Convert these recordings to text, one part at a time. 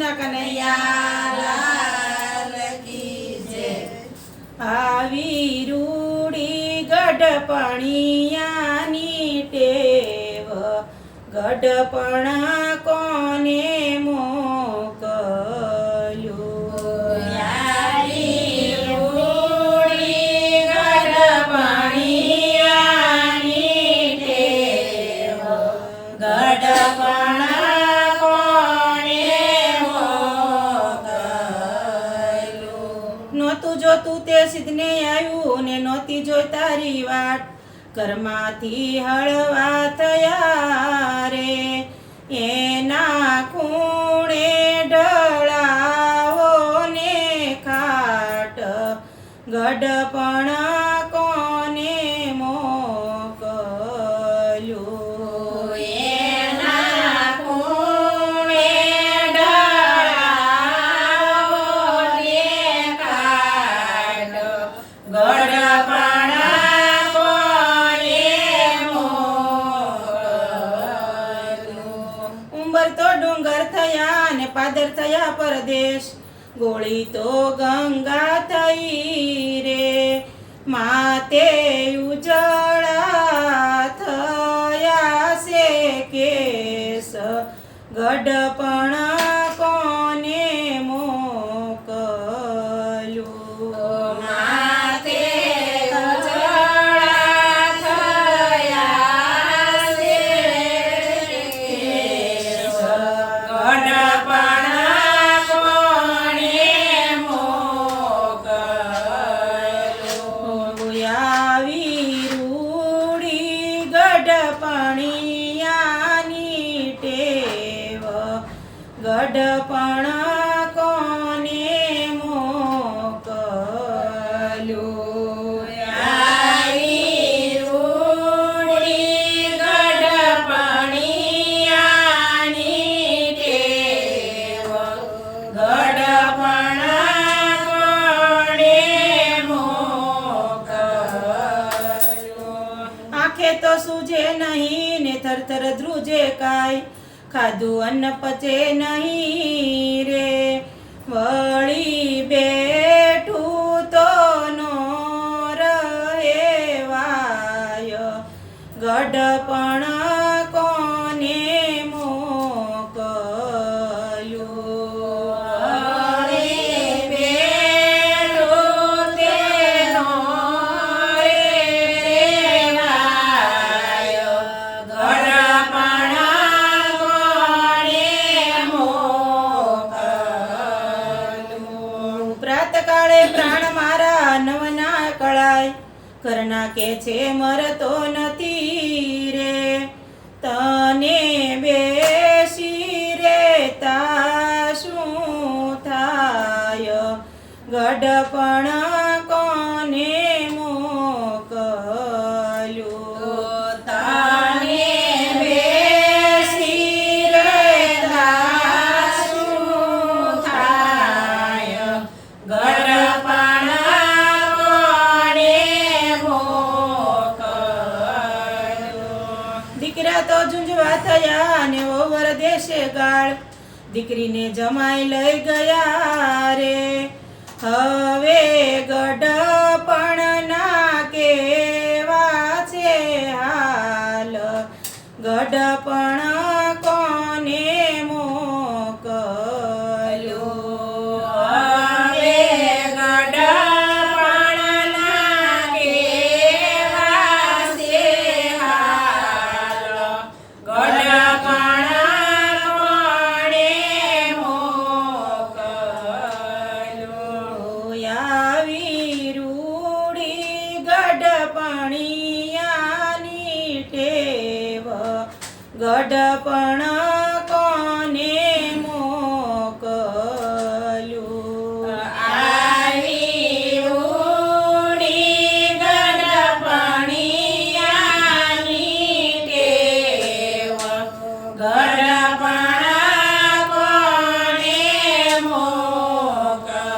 કૃષ્ણ કનૈયા લાલ કી જય। આવી રૂડી ગઢપણિયાની ટેવ, ગઢપણ કોને મોકલ્યું। યારી રૂડી ગઢપણિયાની ટેવ, ગઢપણ નહોતું જોતું તે સિદ્ધને આવ્યું ને નહોતી જોઈ તારી વાટ, ઘરમાંથી હળવા થયા રે એના ખૂણે ઢળાવો ને ખાટ, ગઢપણ કોને મોકલ્યું। એના ખૂણે ઢળાવો ને ખાટ, ગઢપણ કોને મોકલ્યું। ઉંબર તો ડુંગર થયા ને પાદર થયા પરદેશ, ગોળી તો ગંગા થઈ રે માતે ઉજળા થયા છે કેસ, ગઢપણ કોને મોકલ્યું। માતે ઉજળા થયા છે કેસ, ગઢપણ કોને મોકલ્યું। આવી રૂડી ગઢપણિયાની ટેવ, ગઢપણ કોને મોકલ્યું। યારી રૂડી ગઢપણિયાની ટેવ, ગઢપણ કોને મોકલ્યું। આંખે તો સૂજે નહીં ને થરથર ધ્રુજે કાય, ખાધું અન્ન પચે નહીં રે વળી બેઠું તો નો રહેવાય, ગઢપણ કોને મોકલ્યું। બેઠું તેનો રેવાય, ગઢપણ કોને મોકલ્યું। પ્રાતકાળે પ્રાણ મારા નવના કળાય, ઘરના કે છે મરતો નથી રે તને બેસી રેતા શું થાય, ગઢપણ કોને મોકલ્યું। તને બેસી રહેતા શું થાય, ગઢપણ કોને મોકલ્યું। દીકરા તો ઝુંઝવા થયા ને ઓવર દેશે ગાળ, દીકરીને જમાઈ લઈ ગયા રે હવે ગઢપણ ના કેવા છે હાલ, ગઢપણ કોને મોકલ્યું। હવે ગઢપણ ના કેવા છે હાલ, ગઢપણ કોને મોકલ્યું। આવી રૂડી ગઢપણિયાની ટેવ, ગઢપણ કોને મોકલ્યું। આવી રૂડી ગઢપણિયાની ટેવ, ગઢપણ કોને મોકલ્યું।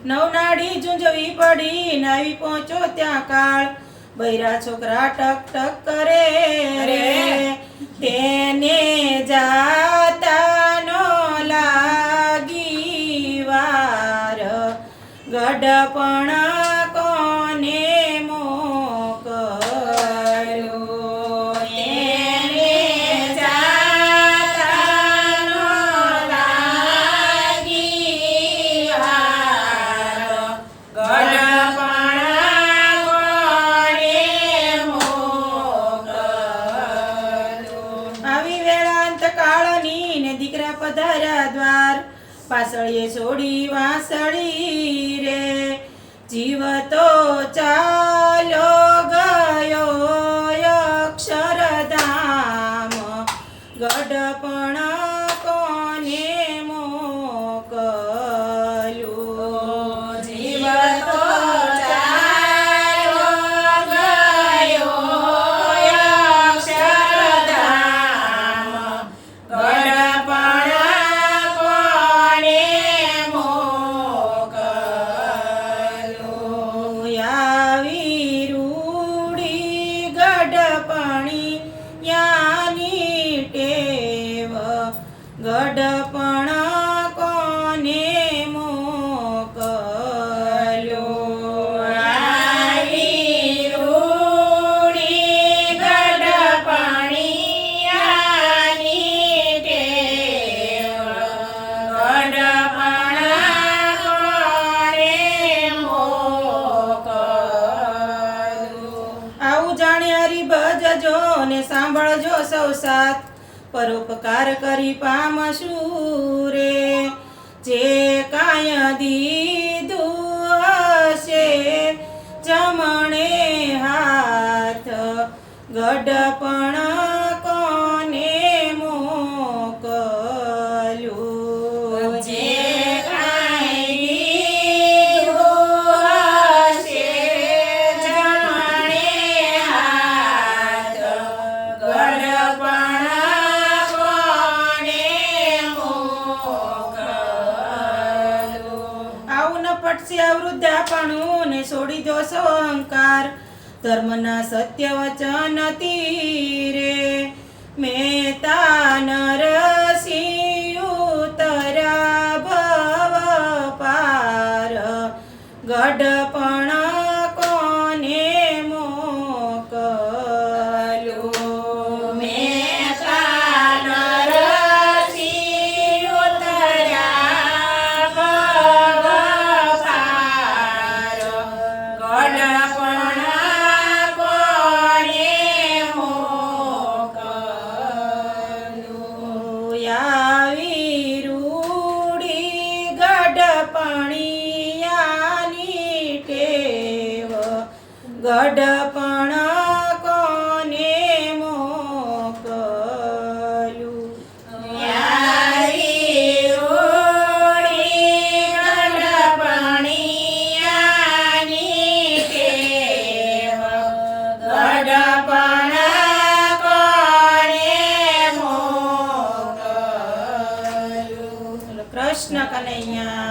નવનાડી ઝૂંઝવી પડી નાવી પહોંચો ત્યાં કાળ, બૈરા છોકરા ટક ટક કરે રે તેને જાતા નો ગઢપણ કોને મોકલ્યું? તેને જાતાનો લાગી હારો, ગઢપણ કોને મોકલ્યું? આવી વેળાંત કાળની ને દીકરા પધાર્યા દ્વાર, પાસળીએ છોડી વાસળી રે, જીવ તો ચાલો ગયો અક્ષરધામ, ગઢપણ કોને મોકલ્યું? જીવ તો ચાલો ગયો અક્ષરધામ, ગઢપણ કોને મોકલ્યું? આવી રૂડી ગઢપણી યાની ટેવ, ગઢપણ કોને મોકલ્યું? આવી રૂડી ગઢપણિયાની ટેવ, ગઢપણ કોને મોકલ્યું? આવું જાણ્યા ભજજો ને સાંભળજો સૌ સાથ, પરોપકાર કરી પામશું રે, જે કાંઈ દીધું હશે જમણે હાથ, ગઢપણ કોને મોકલ્યું? જે કાંઈ દીધું હશે જમણે હાથ, ગઢપણ કોને મોકલ્યું? આવું ન પટશે આ વૃદ્ધાપણું ને છોડી દો સો અહંકાર, ધર્મના સત્ય વચન તીરે, મહેતા નરસિંહ ઉતર્યા ભવ પાર, ગઢપણ કોને મોકલ્યું? મહેતા નરસિંહ ઉતર્યા ભવ પાર, ગઢપણ કોને મોકલ્યું? આવી રૂડી ગઢપણિયાની ટેવ, ગઢપણ કોને મોકલ્યું? યારી રૂડી ગઢપણિયાની ટેવ, ગઢપણ કોને મોકલ્યું? કૃષ્ણ કનૈયા